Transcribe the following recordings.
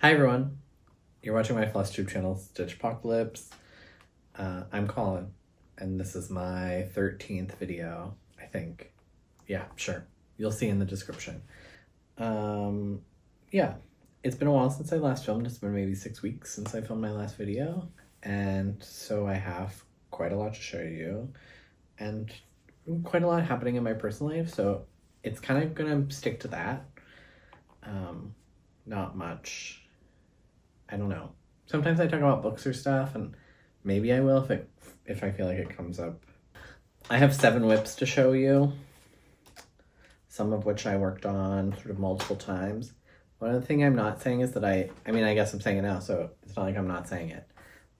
Hi everyone, you're watching my Flosstube channel, Stitch Apocalypse. I'm Colin, and this is my 13th video, I think. Yeah, sure. You'll see in the description. Yeah, it's been a while since I last filmed. It's been maybe 6 weeks since I filmed my last video, and so I have quite a lot to show you, and quite a lot happening in my personal life, so it's kind of gonna stick to that. Not much. I don't know. Sometimes I talk about books or stuff, and maybe I will if I feel like it comes up. I have 7 whips to show you, some of which I worked on sort of multiple times. One other thing I'm not saying is that I guess I'm saying it now, so it's not like I'm not saying it.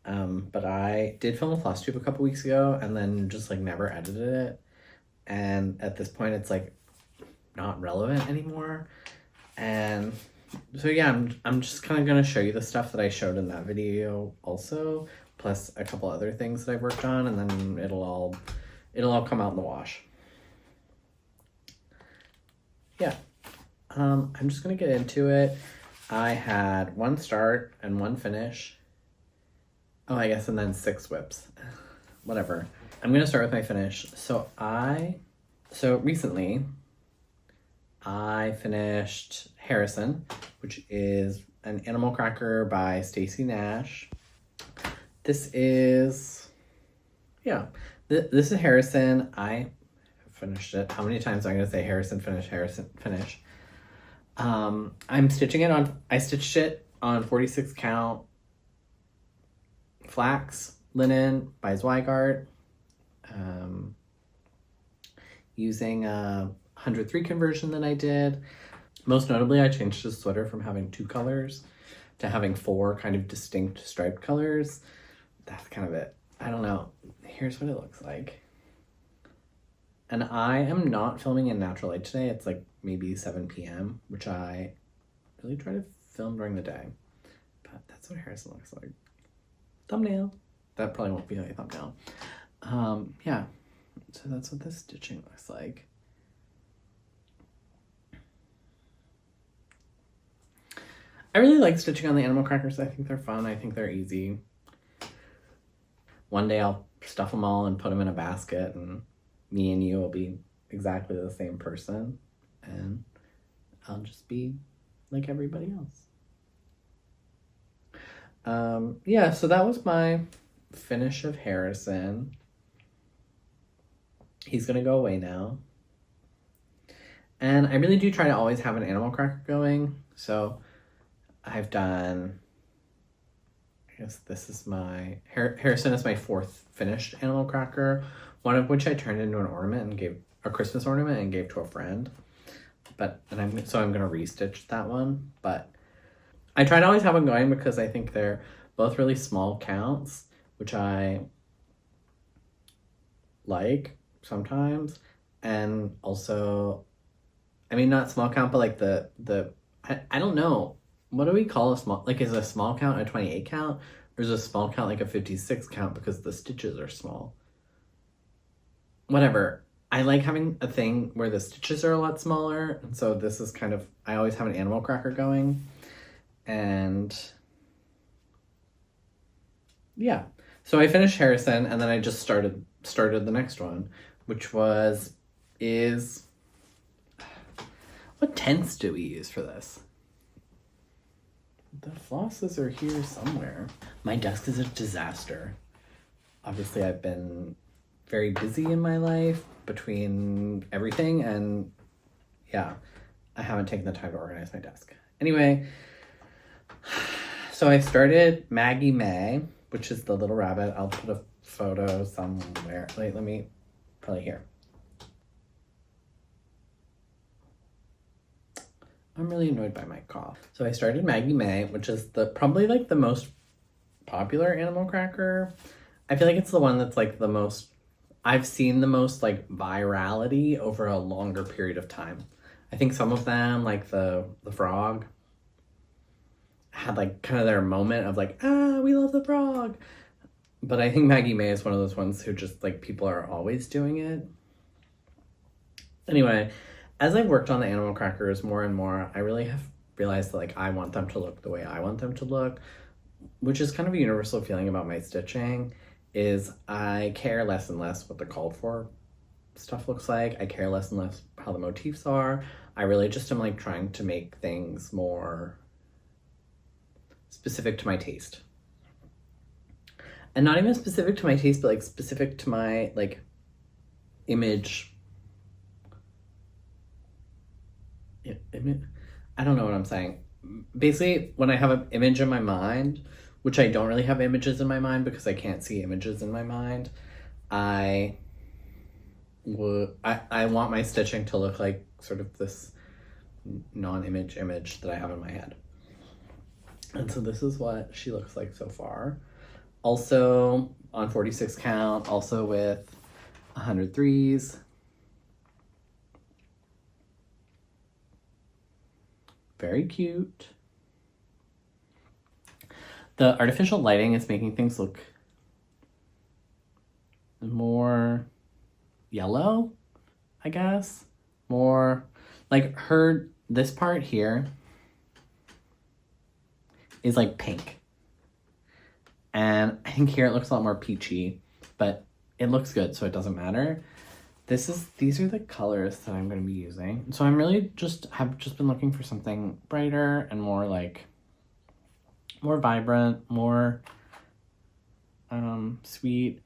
But I did film a Flosstube a couple weeks ago and then just like never edited it. And at this point it's like not relevant anymore. And so yeah, I'm just kind of going to show you the stuff that I showed in that video also, plus a couple other things that I've worked on, and then it'll all come out in the wash. Yeah, I'm just going to get into it. I had 1 start and 1 finish. Oh, I guess, and then 6 whips. Whatever. I'm going to start with my finish. So recently I finished Harrison, which is an animal cracker by Stacy Nash. This is, yeah, this is Harrison. I finished it. How many times am I going to say Harrison, finish, Harrison, finish? I'm stitching it on, I stitched it on 46 count flax linen by Zweigart, using a 103 conversion that I did. Most notably, I changed the sweater from having 2 colors to having 4 kind of distinct striped colors. That's kind of it. I don't know. Here's what it looks like. And I am not filming in natural light today. It's like maybe 7 p.m., which I really try to film during the day. But that's what Harrison looks like. Thumbnail. That probably won't be a thumbnail. Yeah. So that's what this stitching looks like. I really like stitching on the animal crackers. I think they're fun. I think they're easy. One day I'll stuff them all and put them in a basket, and me and you will be exactly the same person, and I'll just be like everybody else. Yeah, so that was my finish of Harrison. He's gonna go away now. And I really do try to always have an animal cracker going, so I've done, I guess this is my, Harrison is my 4th finished animal cracker, one of which I turned into an ornament and gave, a Christmas ornament, and gave to a friend. I'm going to restitch that one, but I try to always have them going because I think they're both really small counts, which I like sometimes, and also, I mean, not small count, but like I don't know. What do we call a small, like, is a small count a 28 count, or is a small count like a 56 count because the stitches are small? Whatever. I like having a thing where the stitches are a lot smaller, and so this is kind of, I always have an animal cracker going, and yeah. So I finished Harrison, and then I just started the next one, which is, what tents do we use for this? The flosses are here somewhere. My desk is a disaster. Obviously, I've been very busy in my life between everything, and yeah, I haven't taken the time to organize my desk. Anyway, so I started Maggie May, which is the little rabbit. I'll put a photo somewhere. Wait, let me, probably here. I'm really annoyed by my cough. So I started Maggie May, which is probably like the most popular animal cracker. I feel like it's the one that's like the most, I've seen the most like virality over a longer period of time. I think some of them, like the frog, had like kind of their moment of like, we love the frog. But I think Maggie May is one of those ones who just like, people are always doing it. Anyway, as I've worked on the animal crackers more and more, I really have realized that like I want them to look the way I want them to look, which is kind of a universal feeling about my stitching, is I care less and less what the called for stuff looks like. I care less and less how the motifs are. I really just am like trying to make things more specific to my taste. And not even specific to my taste, but like specific to my like image. I don't know what I'm saying. Basically, when I have an image in my mind, which I don't really have images in my mind because I can't see images in my mind, I want my stitching to look like sort of this non-image image that I have in my head. And so this is what she looks like so far. Also on 46 count, also with 100 threes. Very cute. The artificial lighting is making things look more yellow, I guess. More like this part here is like pink. And I think here it looks a lot more peachy, but it looks good, so it doesn't matter. These are the colors that I'm going to be using. So I'm really have just been looking for something brighter and more like, more vibrant, more sweet.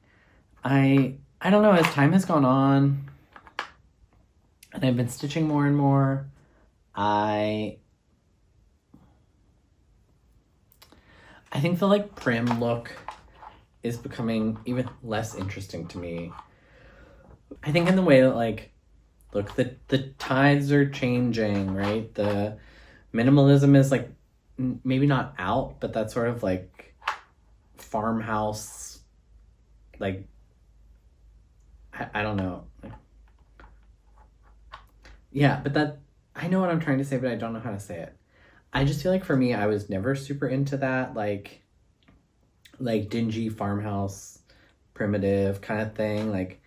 I don't know, as time has gone on and I've been stitching more and more, I think the like prim look is becoming even less interesting to me. I think in the way that like, look, the tides are changing, right? The minimalism is like maybe not out, but that sort of like farmhouse, like, I don't know. Yeah, but that, I know what I'm trying to say, but I don't know how to say it. I just feel like for me, I was never super into that, like dingy farmhouse, primitive kind of thing. Like,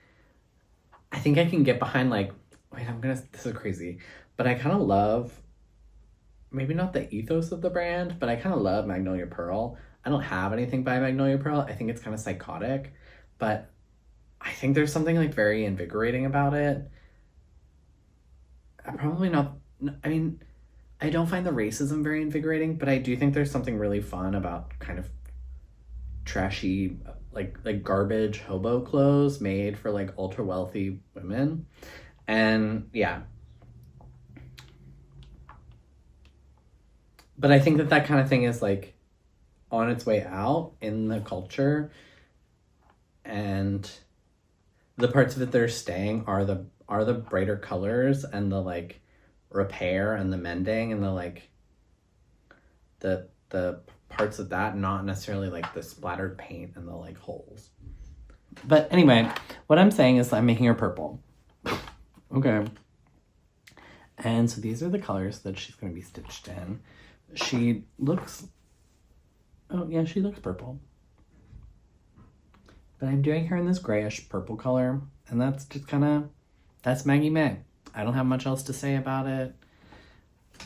I think I can get behind like, wait, this is crazy, but I kind of love, maybe not the ethos of the brand, but I kind of love Magnolia Pearl. I don't have anything by Magnolia Pearl. I think it's kind of psychotic, but I think there's something like very invigorating about it. Probably not, I mean, I don't find the racism very invigorating, but I do think there's something really fun about kind of trashy, like garbage hobo clothes made for like ultra wealthy women. And yeah. But I think that kind of thing is like on its way out in the culture, and the parts of it that are staying are the brighter colors and the like repair and the mending and the like the parts of that, not necessarily like the splattered paint and the like holes. But anyway, what I'm saying is I'm making her purple. Okay. And so these are the colors that she's going to be stitched in. She looks purple. But I'm doing her in this grayish purple color, and that's just that's Maggie May. I don't have much else to say about it,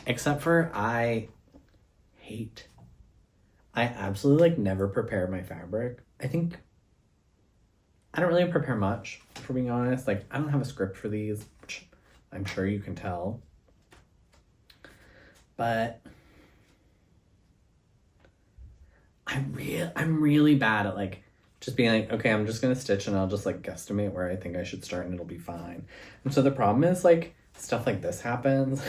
except for I absolutely like never prepare my fabric. I think I don't really prepare much, for being honest. Like, I don't have a script for these, which I'm sure you can tell. But I'm really bad at like just being like, okay, I'm just gonna stitch and I'll just like guesstimate where I think I should start and it'll be fine. And so the problem is like stuff like this happens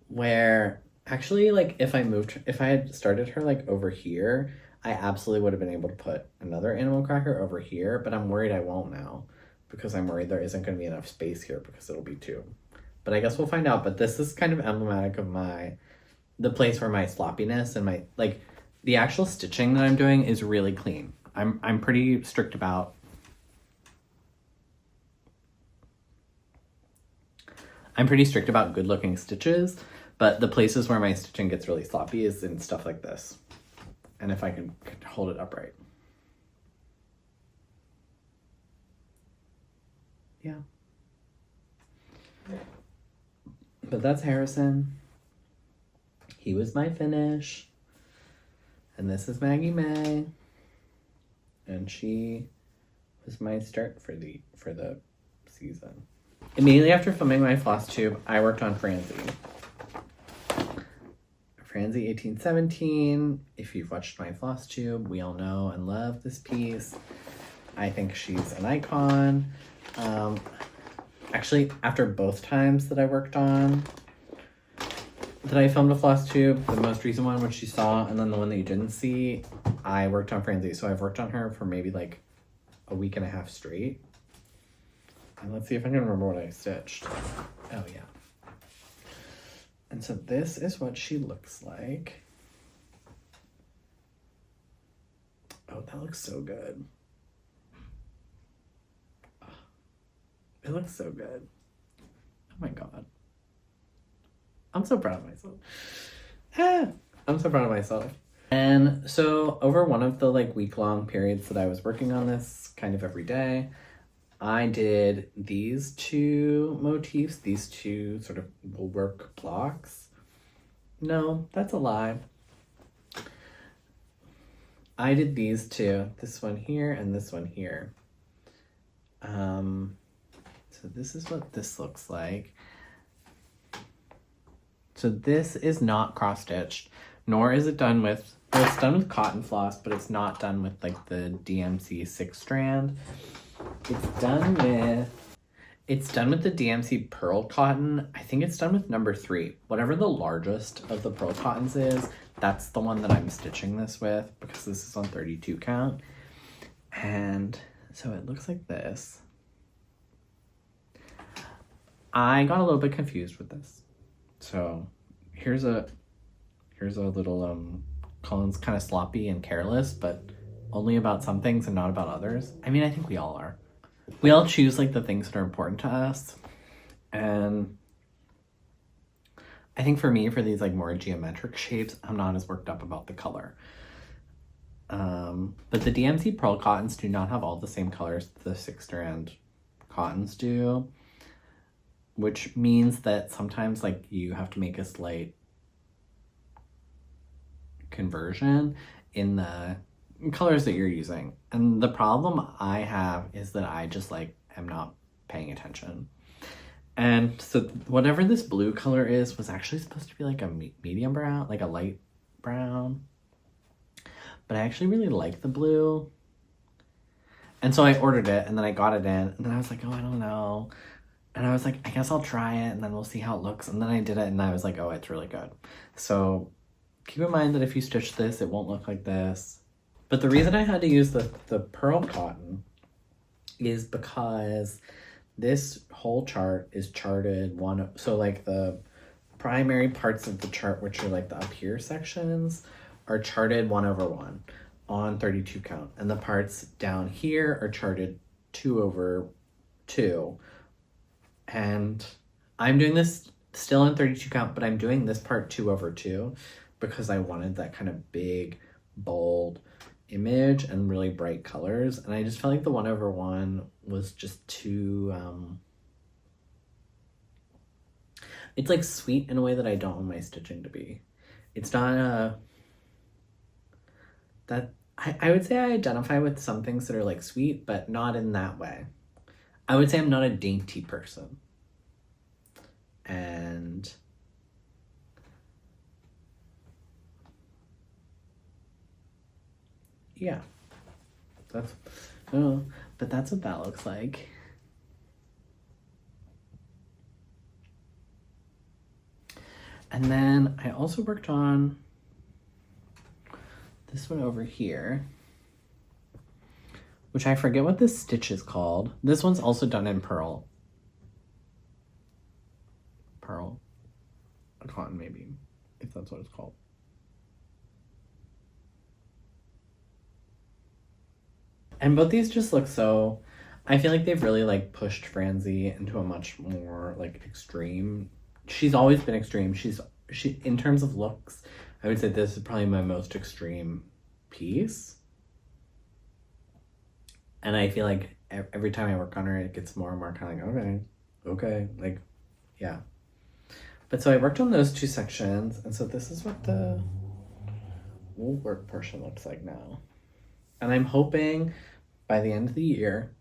where actually like if I had started her like over here, I absolutely would have been able to put another animal cracker over here, but I'm worried I won't now because I'm worried there isn't going to be enough space here because it'll be two. But I guess we'll find out. But this is kind of emblematic of the place where my sloppiness and my, like, the actual stitching that I'm doing is really clean. I'm pretty strict about good looking stitches, but the places where my stitching gets really sloppy is in stuff like this. And if I can hold it upright. Yeah. But that's Harrison. he was my finish. And this is Maggie May. And she was my start for the season. Immediately after filming my Flosstube, I worked on Franzi. Franzi 1817. If you've watched my Flosstube, we all know and love this piece. I think she's an icon. Actually, after both times that I worked on, that I filmed a Flosstube, the most recent one, which you saw, and then the one that you didn't see, I worked on Franzi. So I've worked on her for maybe like a week and a half straight. And let's see if I can remember what I stitched. Oh, yeah. And so this is what she looks like. Oh, that looks so good. It looks so good. Oh my God. I'm so proud of myself. I'm so proud of myself. And so over one of the like week-long periods that I was working on this kind of every day, I did these two motifs, these two sort of woolwork blocks. No, that's a lie. I did these two, this one here and this one here. So this is what this looks like. So this is not cross-stitched, nor is it done with, well, it's done with cotton floss, but it's not done with like the DMC 6-strand. It's done with the DMC pearl cotton. I think it's done with number 3. Whatever the largest of the pearl cottons is, that's the one that I'm stitching this with because this is on 32 count. And so it looks like this. I got a little bit confused with this. So here's a little Colin's kind of sloppy and careless, but only about some things and not about others. I mean, I think we all are. We all choose like the things that are important to us. And I think for me, for these like more geometric shapes, I'm not as worked up about the color. But the DMC pearl cottons do not have all the same colors the 6-strand cottons do, which means that sometimes like you have to make a slight conversion in the colors that you're using. And the problem I have is that I just like am not paying attention. And so whatever this blue color is was actually supposed to be like a medium brown, like a light brown. But I actually really like the blue. And so I ordered it and then I got it in and then I was like, oh, I don't know. And I was like, I guess I'll try it and then we'll see how it looks. And then I did it and I was like, oh, it's really good. So keep in mind that if you stitch this, it won't look like this. But the reason I had to use the pearl cotton is because this whole chart is charted so like the primary parts of the chart, which are like the up here sections, are charted 1/1 on 32 count. And the parts down here are charted 2/2. And I'm doing this still in 32 count, but I'm doing this part 2/2 because I wanted that kind of big, bold image and really bright colors. And I just felt like the 1/1 was just too, it's like sweet in a way that I don't want my stitching to be. It's not I would say I identify with some things that are like sweet, but not in that way. I would say I'm not a dainty person. And yeah, but that's what that looks like. And then I also worked on this one over here, which I forget what this stitch is called. This one's also done in pearl cotton, maybe, if that's what it's called. And both these just look so, I feel like they've really like pushed Franzi into a much more like extreme. She's always been extreme. She in terms of looks, I would say this is probably my most extreme piece. And I feel like every time I work on her, it gets more and more kind of like, okay, like, yeah. But so I worked on those 2 sections, and so this is what the woolwork portion looks like now. And I'm hoping by the end of the year,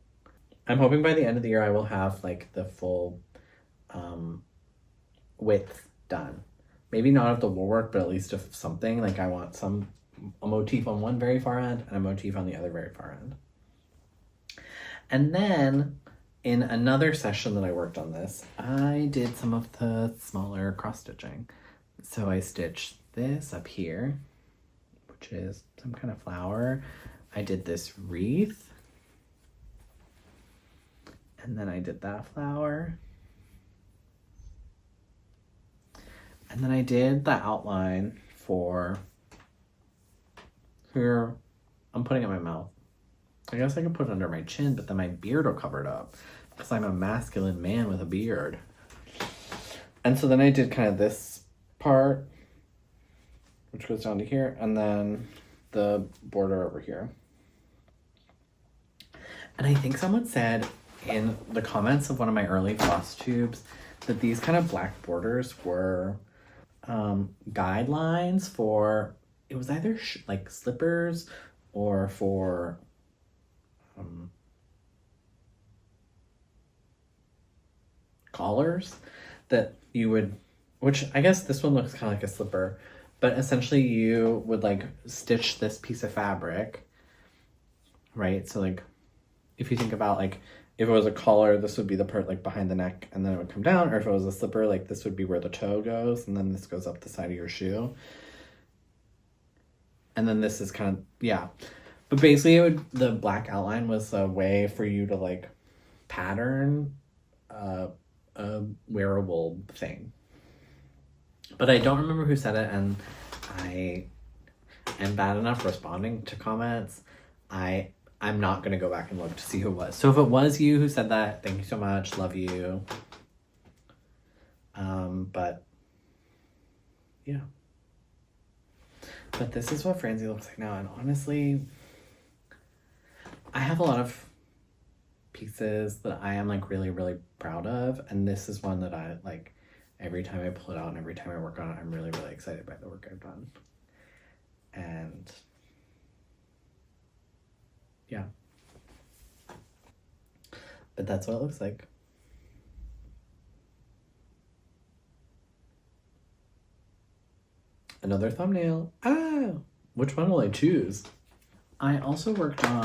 I will have like the full width done. Maybe not of the woolwork, but at least of something. Like I want a motif on one very far end and a motif on the other very far end. And then in another session that I worked on this, I did some of the smaller cross stitching. So I stitched this up here, which is some kind of flower. I did this wreath. And then I did that flower. And then I did the outline for here. I'm putting it in my mouth. I guess I could put it under my chin, but then my beard will cover it up because I'm a masculine man with a beard. And so then I did kind of this part, which goes down to here, and then the border over here. And I think someone said in the comments of one of my early Flosstubes that these kind of black borders were guidelines for, it was either like slippers or for collars that you would, which I guess this one looks kind of like a slipper, but essentially you would like stitch this piece of fabric, right? So like if you think about like if it was a collar, this would be the part like behind the neck and then it would come down, or if it was a slipper, like this would be where the toe goes and then this goes up the side of your shoe. And then this is kind of, yeah. But basically the black outline was a way for you to like pattern a wearable thing. But I don't remember who said it, and I am bad enough responding to comments. I'm not going to go back and look to see who it was. So if it was you who said that, thank you so much. Love you. But yeah. But this is what Franzi looks like now. And honestly, I have a lot of pieces that I am like really, really proud of. And this is one that I like every time I pull it out and every time I work on it, I'm really, really excited by the work I've done. And yeah. But that's what it looks like. Another thumbnail. Ah! Which one will I choose? I also worked more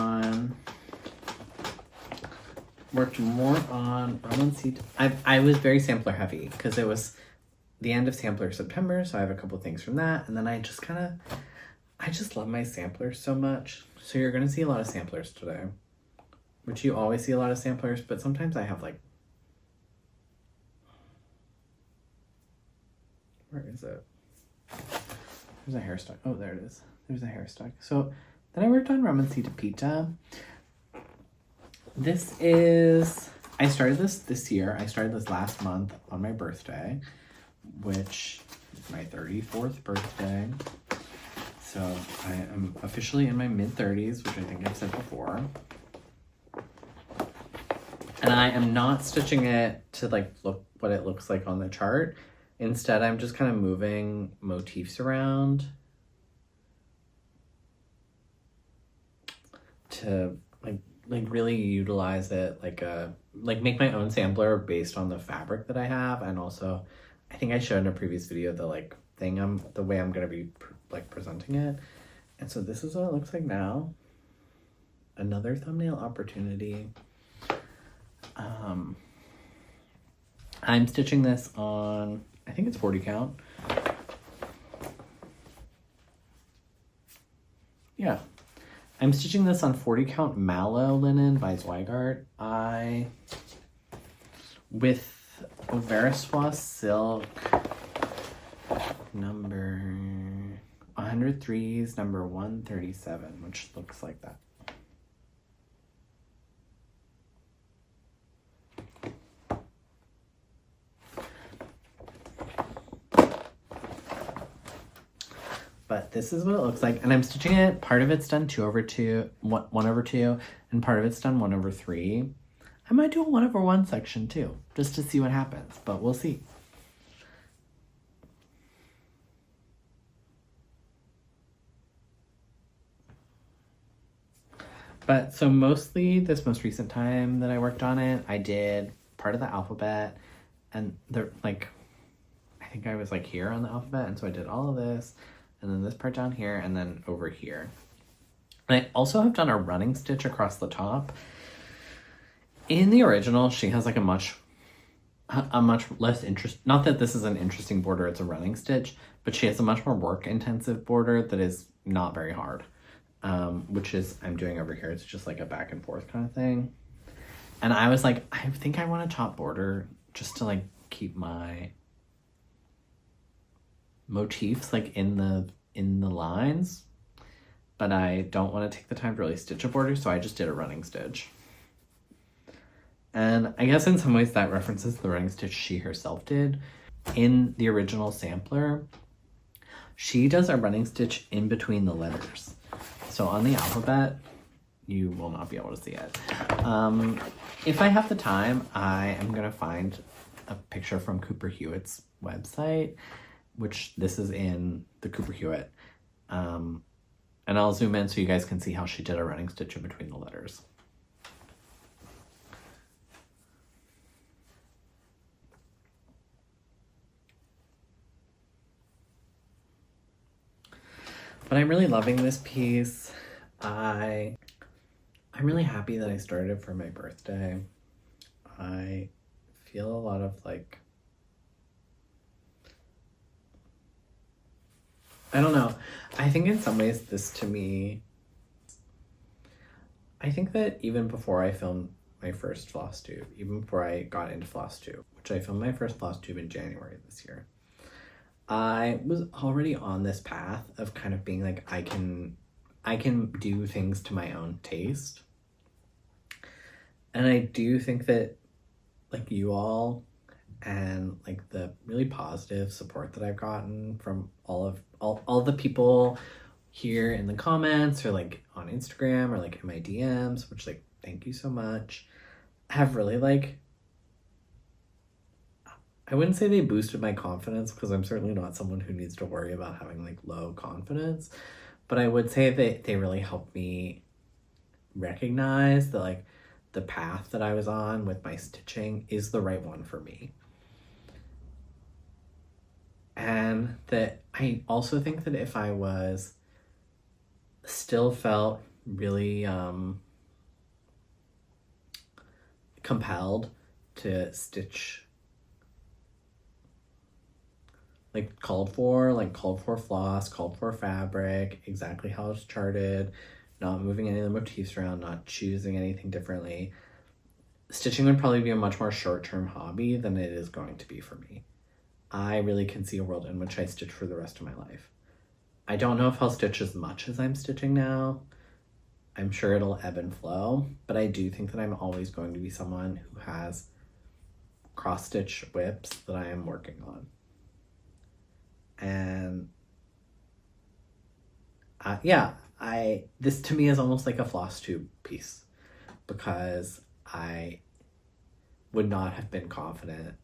on Ramoncita. I was very sampler heavy because it was the end of sampler September, so I have a couple things from that. And then I just love my samplers so much. So you're going to see a lot of samplers today, which you always see a lot of samplers, but sometimes I have like, where is it? There's a hair stuck. Oh, there it is. There's a hair stuck. So then I worked on Ramoncita Pita. I started this year. I started this last month on my birthday, which is my 34th birthday. So I am officially in my mid-30s, which I think I've said before. And I am not stitching it to like look what it looks like on the chart. Instead, I'm just kind of moving motifs around to like really utilize it like make my own sampler based on the fabric that I have. And also, I think I showed in a previous video the like thing the way I'm gonna be like presenting it. And so this is what it looks like now. Another thumbnail opportunity. I'm stitching this on, I think it's 40 count. Yeah. I'm stitching this on 40 count mallow linen by Zweigart. With Veriswa silk number 103's number 137, which looks like that. But this is what it looks like. And I'm stitching it, part of it's done 1/2, and part of it's done 1/3. I might do a 1/1 section too, just to see what happens, but we'll see. But so mostly this most recent time that I worked on it, I did part of the alphabet, and I think I was like here on the alphabet, and so I did all of this, and then this part down here, and then over here. And I also have done a running stitch across the top. In the original, she has like a much less not that this is an interesting border, it's a running stitch, but she has a much more work intensive border that is not very hard. Which is I'm doing over here. It's just like a back and forth kind of thing. And I was like, I think I want a top border just to like keep my motifs like in the lines, but I don't want to take the time to really stitch a border, so I just did a running stitch. And I guess in some ways that references the running stitch she herself did. In the original sampler, she does a running stitch in between the letters. So on the alphabet, you will not be able to see it. If I have the time, I am going to find a picture from Cooper Hewitt's website, which this is in the Cooper Hewitt. And I'll zoom in so you guys can see how she did a running stitch in between the letters. But I'm really loving this piece. I'm really happy that I started it for my birthday. I feel a lot of like, I don't know. I think in some ways this to me, I think that even before I filmed my first Flosstube, even before I got into Flosstube, which I filmed my first Flosstube in January this year, I was already on this path of kind of being like, I can do things to my own taste. And I do think that like you all and like the really positive support that I've gotten from all the people here in the comments or like on Instagram or like in my DMs, which like, thank you so much, have really like, I wouldn't say they boosted my confidence because I'm certainly not someone who needs to worry about having like low confidence, but I would say that they really helped me recognize that like the path that I was on with my stitching is the right one for me. And that I also think that if I was still felt really compelled to stitch like called for floss, called for fabric, exactly how it's charted, not moving any of the motifs around, not choosing anything differently, stitching would probably be a much more short-term hobby than it is going to be for me. I really can see a world in which I stitch for the rest of my life. I don't know if I'll stitch as much as I'm stitching now. I'm sure it'll ebb and flow, but I do think that I'm always going to be someone who has cross-stitch whips that I am working on. And this to me is almost like a Flosstube piece because I would not have been confident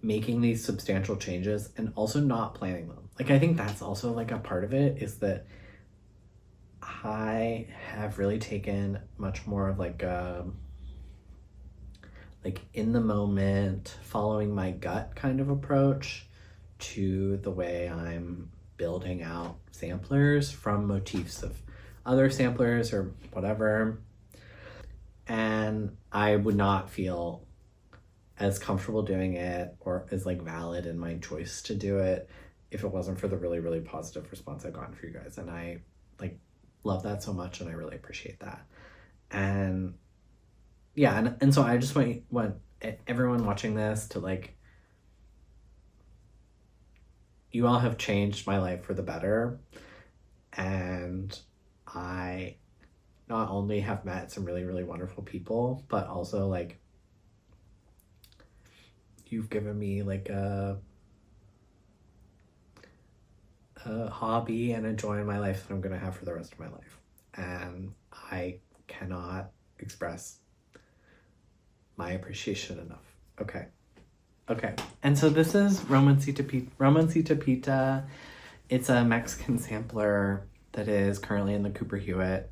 making these substantial changes and also not planning them. Like, I think that's also like a part of it is that I have really taken much more of like in the moment, following my gut kind of approach to the way I'm building out samplers from motifs of other samplers or whatever. And I would not feel as comfortable doing it or as like valid in my choice to do it if it wasn't for the really, really positive response I've gotten for you guys. And I like love that so much and I really appreciate that. And yeah, and so I just want everyone watching this to like, you all have changed my life for the better. And I not only have met some really, really wonderful people, but also like, you've given me like a hobby and a joy in my life that I'm going to have for the rest of my life. And I cannot express my appreciation enough. Okay. And so this is Ramoncita Pita. It's a Mexican sampler. that is currently in the Cooper Hewitt.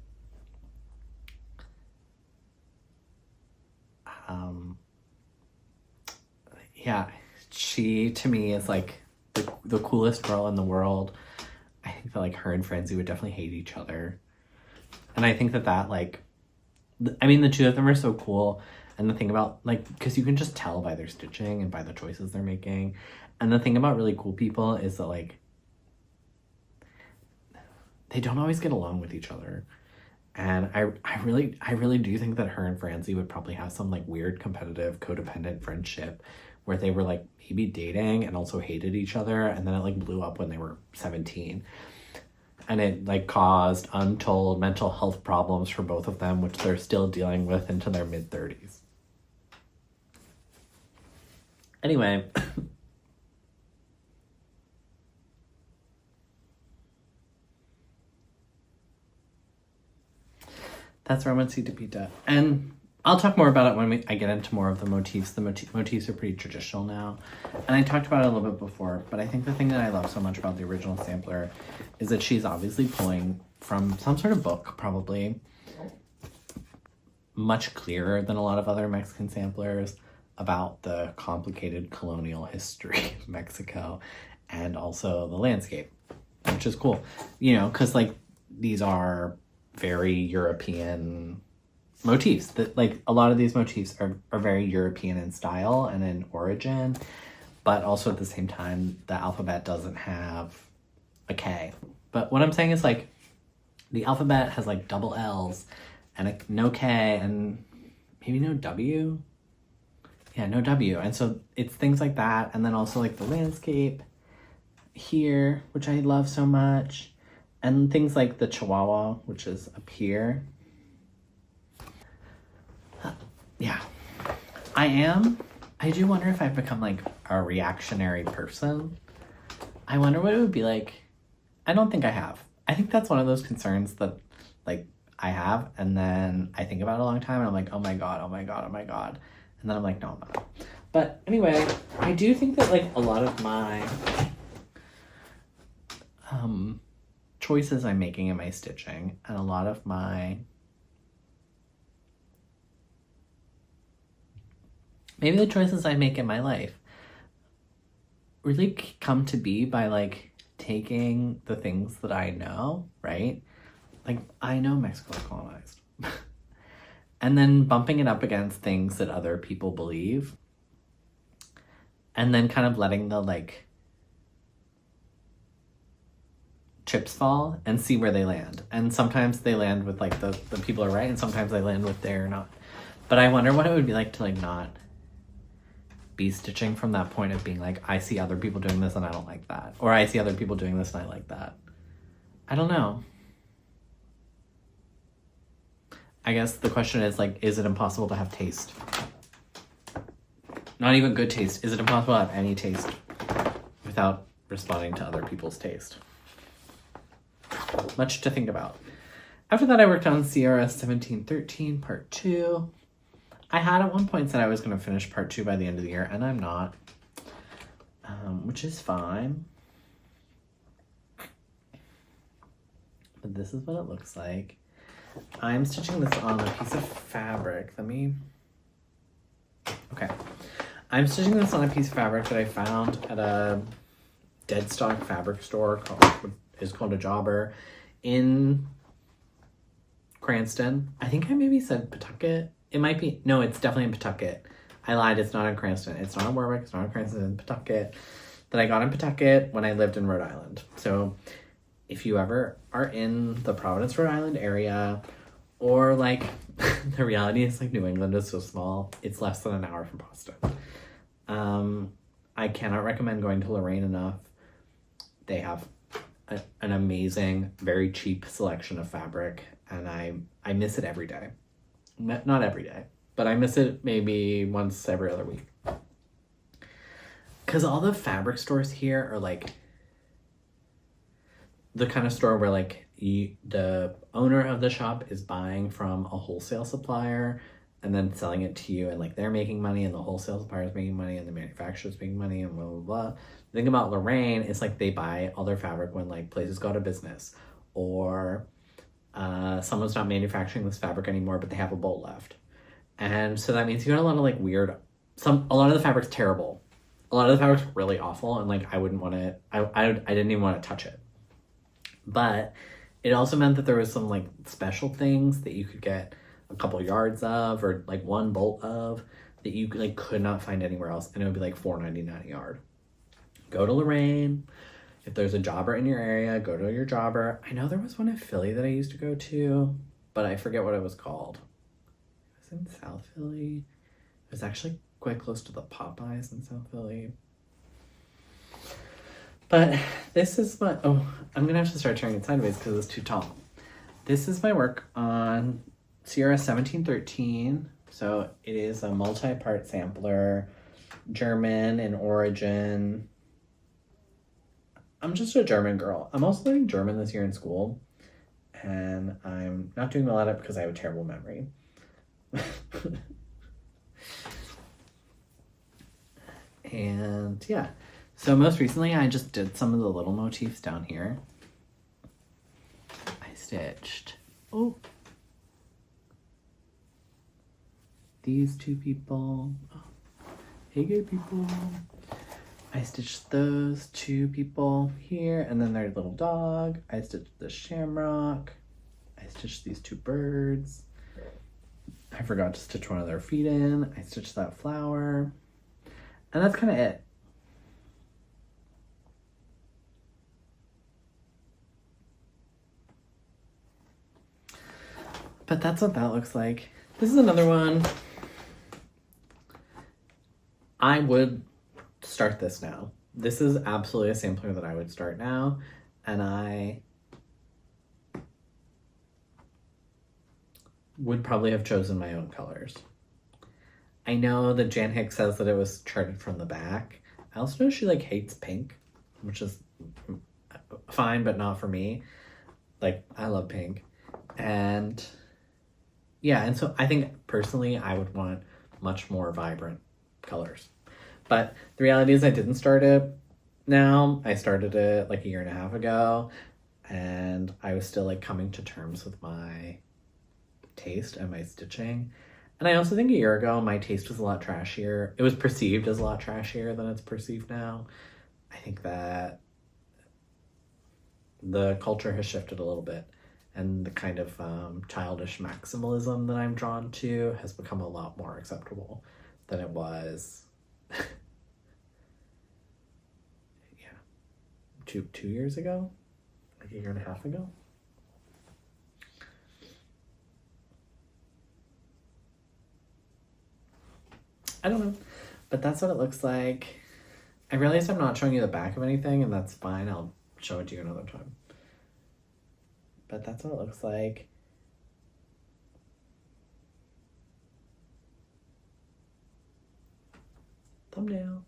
Yeah, she to me is like the coolest girl in the world. I think that like her and Franzi would definitely hate each other. And I think that like, I mean, the two of them are so cool. And the thing about like, because you can just tell by their stitching and by the choices they're making. And the thing about really cool people is that like, they don't always get along with each other. And I really do think that her and Franzi would probably have some like weird competitive codependent friendship where they were like maybe dating and also hated each other, and then it like blew up when they were 17. And it like caused untold mental health problems for both of them, which they're still dealing with into their mid-30s. Anyway. That's Ramoncita Pita. And I'll talk more about it when I get into more of the motifs. The motifs are pretty traditional now. And I talked about it a little bit before, but I think the thing that I love so much about the original sampler is that she's obviously pulling from some sort of book, probably much clearer than a lot of other Mexican samplers, about the complicated colonial history of Mexico and also the landscape, which is cool. You know, because like these are very European motifs. That like a lot of these motifs are very European in style and in origin, but also at the same time the alphabet doesn't have a K. But what I'm saying is like the alphabet has like double L's and no K and maybe no W. Yeah, no W. And so it's things like that, and then also like the landscape here, which I love so much. And things like the Chihuahua, which is up here. Yeah. I do wonder if I've become like a reactionary person. I wonder what it would be like. I don't think I have. I think that's one of those concerns that like I have, and then I think about it a long time and I'm like, oh my God, oh my God, oh my God. And then I'm like, no, I'm not. But anyway, I do think that like a lot of my choices I'm making in my stitching and a lot of my maybe the choices I make in my life really come to be by like taking the things that I know, right? Like I know Mexico was colonized. And then bumping it up against things that other people believe. And then kind of letting the like chips fall and see where they land. And sometimes they land with like the people are right, and sometimes they land with they're not. But I wonder what it would be like to like not be stitching from that point of being like, I see other people doing this and I don't like that. Or I see other people doing this and I like that. I don't know. I guess the question is like, is it impossible to have taste? Not even good taste. Is it impossible to have any taste without responding to other people's taste? Much to think about. After that, I worked on CRS 1713 part 2. I had at one point said I was going to finish part 2 by the end of the year, and I'm not, which is fine. But this is what it looks like. I'm stitching this on a piece of fabric. Okay. I'm stitching this on a piece of fabric that I found at a dead stock fabric store called a Jobber in Cranston. I think I maybe said Pawtucket. It might be. No, it's definitely in Pawtucket. I lied. It's not in Cranston. It's not in Warwick. It's not in Cranston. It's in Pawtucket. That I got in Pawtucket when I lived in Rhode Island. So if you ever are in the Providence, Rhode Island area, or like the reality is like New England is so small, it's less than an hour from Boston. I cannot recommend going to Lorraine enough. They have an amazing, very cheap selection of fabric, and I miss it every day. Not every day, but I miss it maybe once every other week. Because all the fabric stores here are like the kind of store where like the owner of the shop is buying from a wholesale supplier and then selling it to you, and like they're making money and the wholesale supplier is making money and the manufacturer's making money and blah, blah, blah. The thing about Lorraine is like they buy all their fabric when like places go out of business, or someone's not manufacturing this fabric anymore, but they have a bolt left. And so that means you got a lot of like weird, a lot of the fabric's terrible. A lot of the fabric's really awful, and like I wouldn't want to, I didn't even want to touch it. But it also meant that there was some like special things that you could get a couple yards of, or like one bolt of, that you like could not find anywhere else, and it would be like $4.99 a yard. Go to Lorraine. If there's a jobber in your area, go to your jobber. I know there was one in Philly that I used to go to, but I forget what it was called. It was in South Philly. It was actually quite close to the Popeyes in South Philly. But this is my, oh, I'm gonna have to start turning it sideways because it's too tall. This is my work on Sierra 1713. So it is a multi-part sampler, German in origin. I'm just a German girl. I'm also learning German this year in school, and I'm not doing well at it because I have a terrible memory. And yeah, so most recently I just did some of the little motifs down here. I stitched, these two people. Oh, hey gay people. I stitched those two people here, and then their little dog. I stitched the shamrock. I stitched these two birds. I forgot to stitch one of their feet in. I stitched that flower. And that's kind of it. But that's what that looks like. This is another one. I would start this now. This is absolutely a sampler that I would start now, and I would probably have chosen my own colors. I know that Jan Hicks says that it was charted from the back. I also know she like hates pink, which is fine, but not for me. Like, I love pink. And yeah, and so I think personally I would want much more vibrant colors. But the reality is I didn't start it now. I started it like a year and a half ago, and I was still like coming to terms with my taste and my stitching. And I also think a year ago my taste was a lot trashier. It was perceived as a lot trashier than it's perceived now. I think that the culture has shifted a little bit, and the kind of childish maximalism that I'm drawn to has become a lot more acceptable than it was two years ago, like a year and a half ago. I don't know, but that's what it looks like. I realized I'm not showing you the back of anything, and that's fine. I'll show it to you another time. But that's what it looks like. Thumbnail.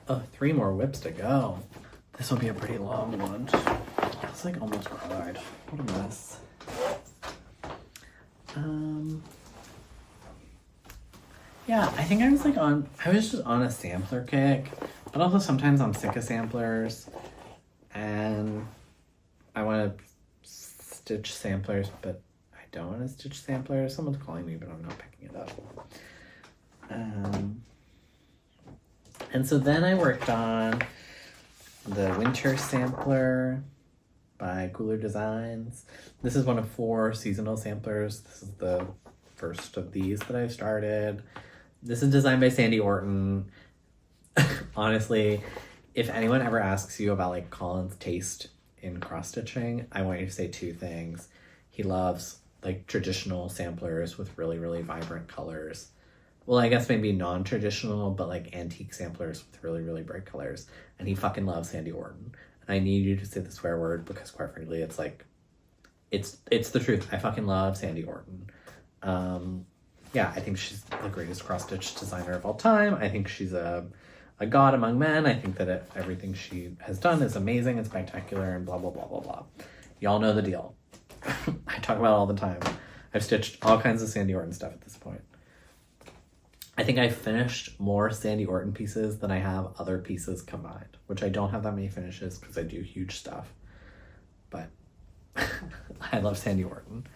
Oh, 3 more whips to go. This will be a pretty long one. It's like almost cried. What a mess. Yeah, I think I was just on a sampler kick, but also sometimes I'm sick of samplers and I want to stitch samplers, but I don't want to stitch samplers. Someone's calling me, but I'm not picking it up. And so then I worked on the winter sampler by Kooler Designs. This is one of 4 seasonal samplers. This is the first of these that I started. This is designed by Sandy Orton. Honestly, if anyone ever asks you about like Colin's taste in cross stitching, I want you to say 2 things. He loves like traditional samplers with really, really vibrant colors. Well, I guess maybe non-traditional, but like antique samplers with really, really bright colors. And he fucking loves Sandy Orton. And I need you to say the swear word because quite frankly, it's like, it's the truth. I fucking love Sandy Orton. Yeah, I think she's the greatest cross-stitch designer of all time. I think she's a god among men. I think that everything she has done is amazing and spectacular and blah, blah, blah, blah, blah. Y'all know the deal. I talk about it all the time. I've stitched all kinds of Sandy Orton stuff at this point. I think I finished more Sandy Orton pieces than I have other pieces combined, which I don't have that many finishes because I do huge stuff. but I love Sandy Orton.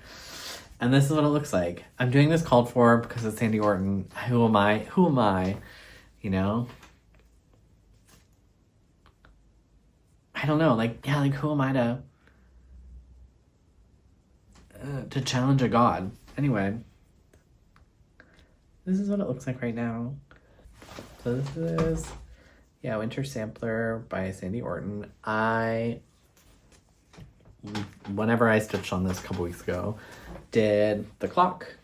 And this is what it looks like. I'm doing this called for because it's Sandy Orton. Who am I? Who am I? You know? I don't know. Like, yeah, like, who am I to challenge a god? Anyway. This is what it looks like right now. So this is, yeah, Winter Sampler by Sandy Orton. Whenever I stitched on this a couple weeks ago, did the clock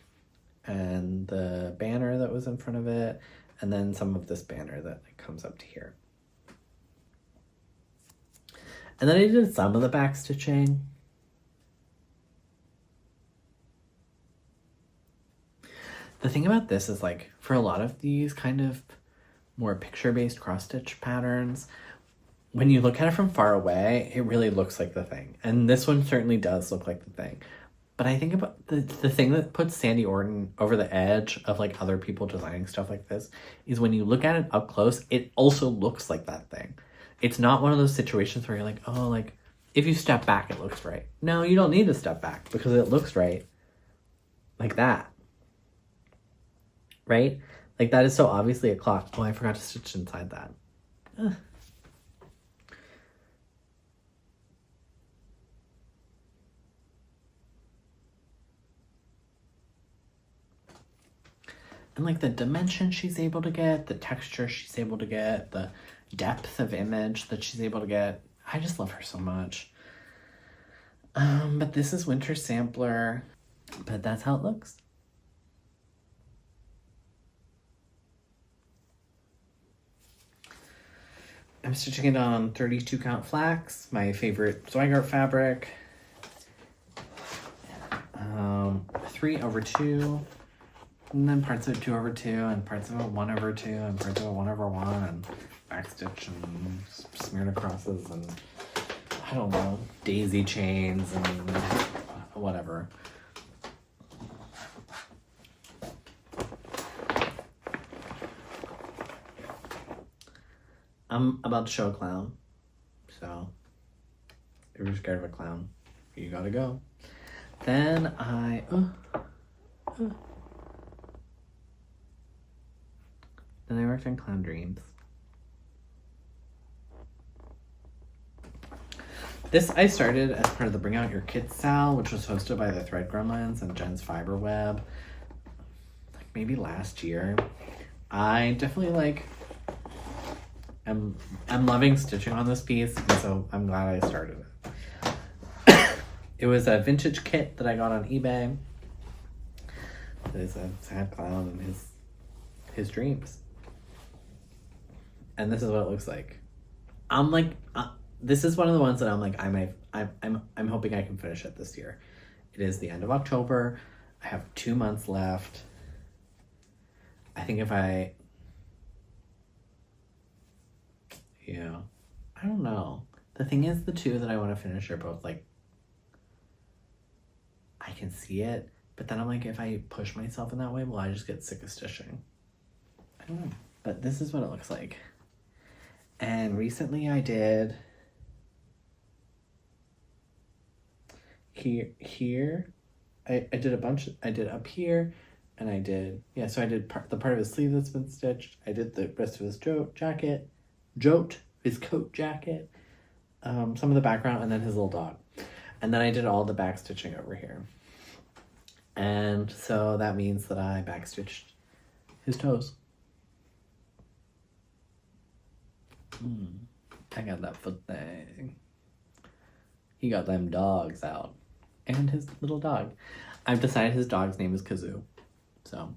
and the banner that was in front of it, and then some of this banner that comes up to here. And then I did some of the back stitching. The thing about this is, like, for a lot of these kind of more picture-based cross-stitch patterns, when you look at it from far away, it really looks like the thing. And this one certainly does look like the thing. But I think about the thing that puts Sandy Orton over the edge of, like, other people designing stuff like this is when you look at it up close, it also looks like that thing. It's not one of those situations where you're like, oh, like, if you step back, it looks right. No, you don't need to step back because it looks right like that. Right? Like, that is so obviously a clock. Oh, I forgot to stitch inside that. Ugh. And, like, the dimension she's able to get, the texture she's able to get, the depth of image that she's able to get. I just love her so much. But this is Winter Sampler. But that's how it looks. I'm stitching it on 32 count flax, my favorite Soie fabric. 3/2. And then parts of it 2/2, and parts of it 1/2, and parts of it 1/1, and backstitch and smeared acrosses, and I don't know, daisy chains and whatever. I'm about to show a clown, so if you're scared of a clown, you gotta go. Then Then I worked on Clown Dreams. This I started as part of the Bring Out Your Kits Sal, which was hosted by the Thread Gremlins and Jen's Fiberweb, like maybe last year. I definitely like, I'm loving stitching on this piece, and so I'm glad I started it. It was a vintage kit that I got on eBay. There's a sad clown and his dreams. And this is what it looks like. I'm like, this is one of the ones that I'm like, I'm hoping I can finish it this year. It is the end of October. I have 2 months left. I think if I don't know. The thing is, the two that I want to finish are both like, I can see it, but then I'm like, if I push myself in that way, will I just get sick of stitching? I don't know. But this is what it looks like. And recently I did here. I did a bunch. I did up here, and I did, so I did the part of his sleeve that's been stitched. I did the rest of his his coat jacket, some of the background, and then his little dog. And then I did all the back stitching over here. And so that means that I back stitched his toes. I got that foot thing. He got them dogs out. And his little dog. I've decided his dog's name is Kazoo. So,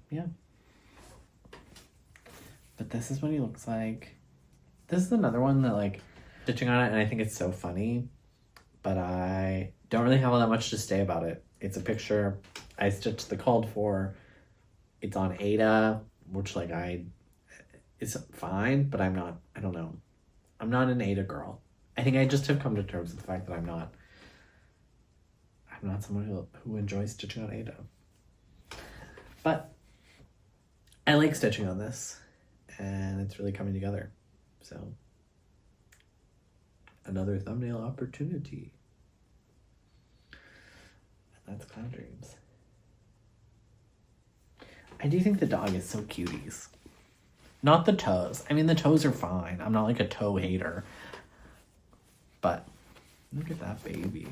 yeah. But this is what he looks like. This is another one that, like, stitching on it, and I think it's so funny, but I don't really have all that much to say about it. It's a picture. I stitched the called for. It's on Ada, which, like, it's fine, but I don't know. I'm not an Ada girl. I think I just have come to terms with the fact that I'm not someone who enjoys stitching on Ada. But I like stitching on this, and it's really coming together. So another thumbnail opportunity. And that's Cloud Dreams. I do think the dog is so cuties. Not the toes. I mean, the toes are fine. I'm not like a toe hater. But look at that baby.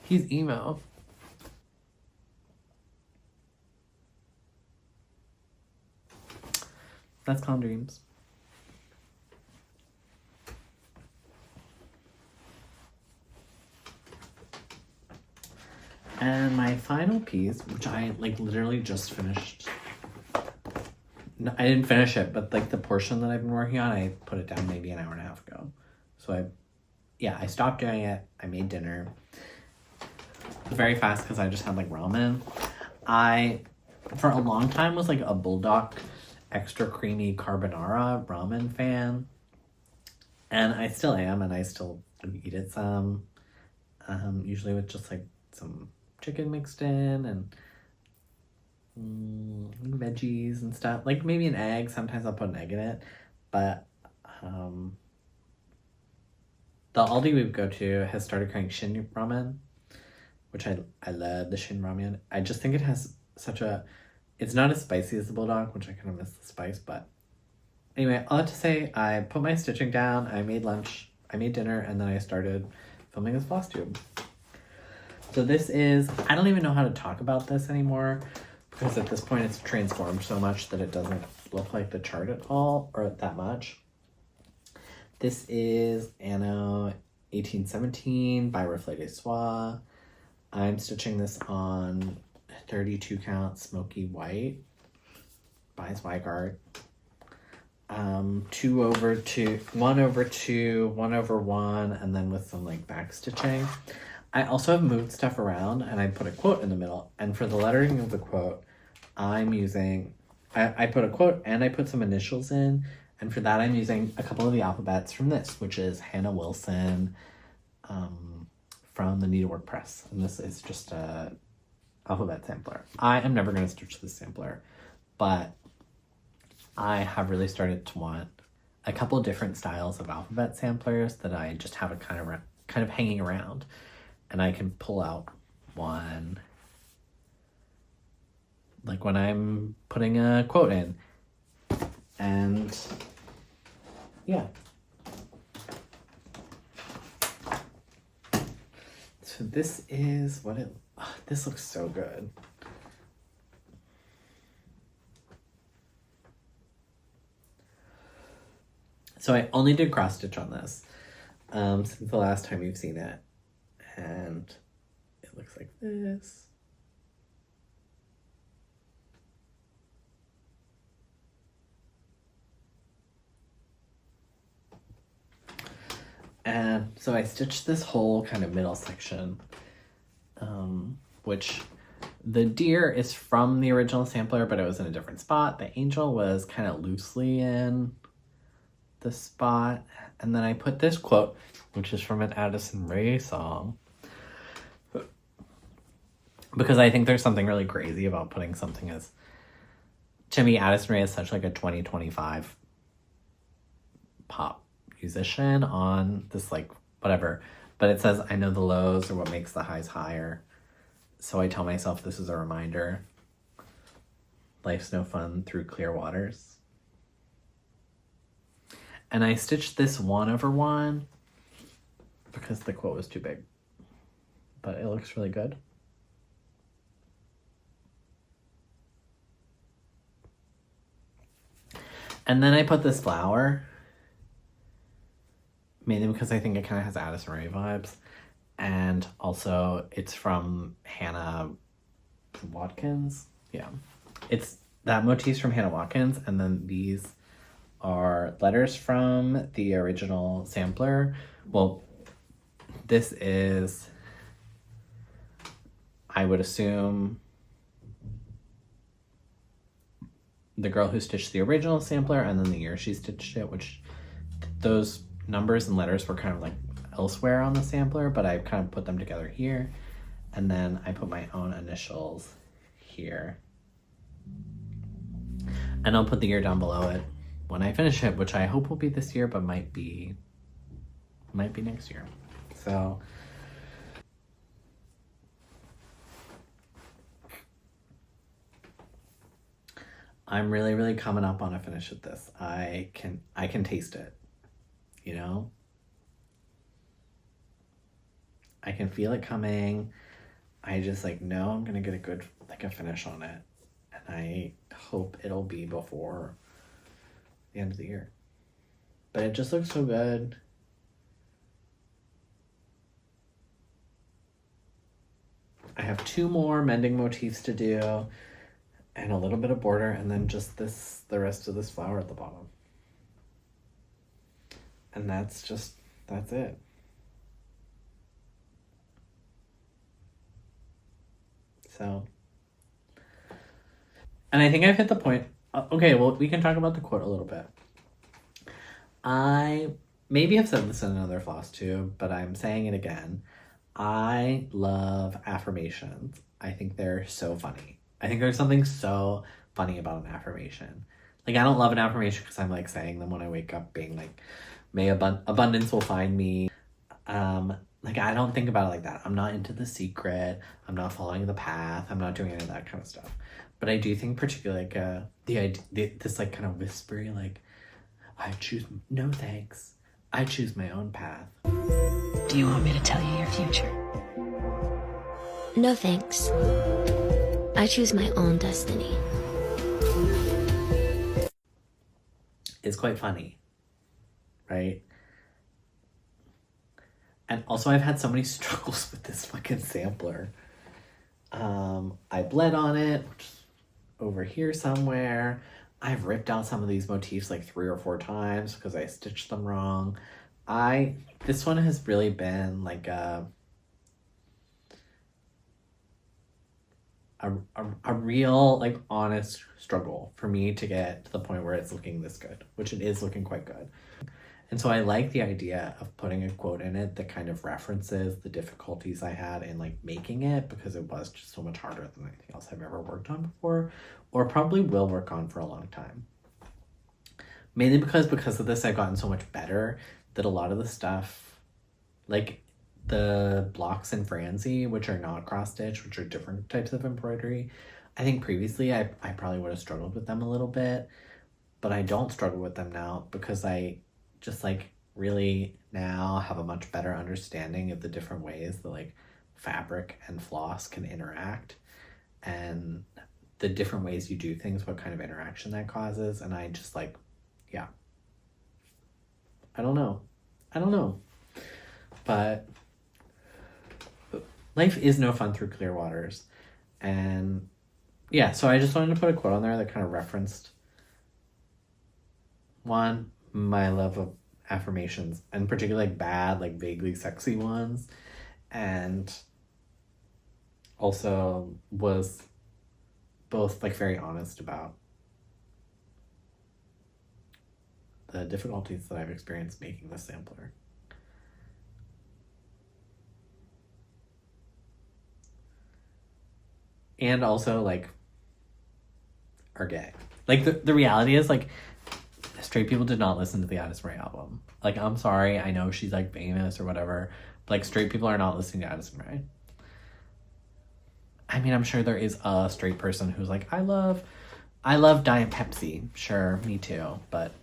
He's emo. That's Clown Dreams. And my final piece, which I like literally just finished. No, I didn't finish it, but like the portion that I've been working on, I put it down maybe an hour and a half ago. So I stopped doing it. I made dinner. Very fast because I just had like ramen. I, for a long time, was like a bulldog extra creamy carbonara ramen fan. And I still am, and I still eat it some. Usually with just like some chicken mixed in and veggies and stuff. Like maybe an egg. Sometimes I'll put an egg in it. But the Aldi we go to has started carrying shin ramen, which I love the shin ramen. I just think it has such a... It's not as spicy as the bulldog, which I kind of miss the spice, but... Anyway, all that to say, I put my stitching down, I made lunch, I made dinner, and then I started filming this Flosstube. So this is... I don't even know how to talk about this anymore, because at this point it's transformed so much that it doesn't look like the chart at all, or that much. This is ANNO 1817 by Reflet Soie. I'm stitching this on 32 count smoky white by Zweigart. 2/2, 1/2, 1/1, and then with some like back stitching. I also have moved stuff around and I put a quote in the middle. And for the lettering of the quote, I'm using, I put a quote and I put some initials in. And for that, I'm using a couple of the alphabets from this, which is Hannah Wilson from the Needlework Press. And this is just a alphabet sampler. I am never going to stitch this sampler, but I have really started to want a couple of different styles of alphabet samplers that I just have it kind of hanging around. And I can pull out one, like when I'm putting a quote in. And yeah. So this is what it, this looks so good. So I only did cross stitch on this since the last time you've seen it. And it looks like this. And so I stitched this whole kind of middle section, which the deer is from the original sampler, but it was in a different spot. The angel was kind of loosely in the spot. And then I put this quote, which is from an Addison Rae song, because I think there's something really crazy about putting something as, to me, Addison Rae is such like a 2025 pop musician on this, like, whatever, but it says, I know the lows are what makes the highs higher. So I tell myself this is a reminder. Life's no fun through clear waters. And I stitched this 1/1 because the quote was too big, but it looks really good. And then I put this flower, mainly because I think it kind of has Addison Rae vibes. And also it's from Hannah Watkins. Yeah. It's that motif's from Hannah Watkins. And then these are letters from the original sampler. Well, this is, I would assume, the girl who stitched the original sampler and then the year she stitched it, which those numbers and letters were kind of like elsewhere on the sampler, but I kind of put them together here. And then I put my own initials here. And I'll put the year down below it when I finish it, which I hope will be this year, but might be next year. So I'm really, really coming up on a finish at this. I can taste it, you know? I can feel it coming. I just like know I'm gonna get a good, like a finish on it. And I hope it'll be before the end of the year. But it just looks so good. I have 2 more mending motifs to do and a little bit of border, and then just the rest of this flower at the bottom. And that's it. So, and I think I've hit the point. Okay, well, we can talk about the quote a little bit. I maybe have said this in another Flosstube, but I'm saying it again. I love affirmations. I think they're so funny. I think there's something so funny about an affirmation. Like, I don't love an affirmation because I'm like saying them when I wake up, being like, may abundance will find me. Like, I don't think about it like that. I'm not into The Secret. I'm not following the path. I'm not doing any of that kind of stuff. But I do think particularly like this like kind of whispery, like, no thanks. I choose my own path. Do you want me to tell you your future? No thanks. I choose my own destiny. It's quite funny, right? And also I've had so many struggles with this fucking sampler. I bled on it, which is over here somewhere. I've ripped out some of these motifs like 3 or 4 times because I stitched them wrong. This one has really been like a real, like, honest struggle for me to get to the point where it's looking this good, which it is looking quite good. And so I like the idea of putting a quote in it that kind of references the difficulties I had in like making it, because it was just so much harder than anything else I've ever worked on before, or probably will work on for a long time. Mainly because of this, I've gotten so much better that a lot of the stuff, like the blocks in Franzi, which are not cross stitch, which are different types of embroidery, I think previously I probably would have struggled with them a little bit, but I don't struggle with them now because I just like really now have a much better understanding of the different ways that like fabric and floss can interact, and the different ways you do things, what kind of interaction that causes. And I just like, yeah, I don't know, but life is no fun through clear waters. And yeah, so I just wanted to put a quote on there that kind of referenced, one, my love of affirmations, and particularly like bad, like vaguely sexy ones, and also was both like very honest about the difficulties that I've experienced making this sampler. And also like are gay. Like the reality is like straight people did not listen to the Addison Rae album. Like, I'm sorry, I know she's like famous or whatever, but like straight people are not listening to Addison Rae. I mean, I'm sure there is a straight person who's like, I love Diet Pepsi. Sure, me too. But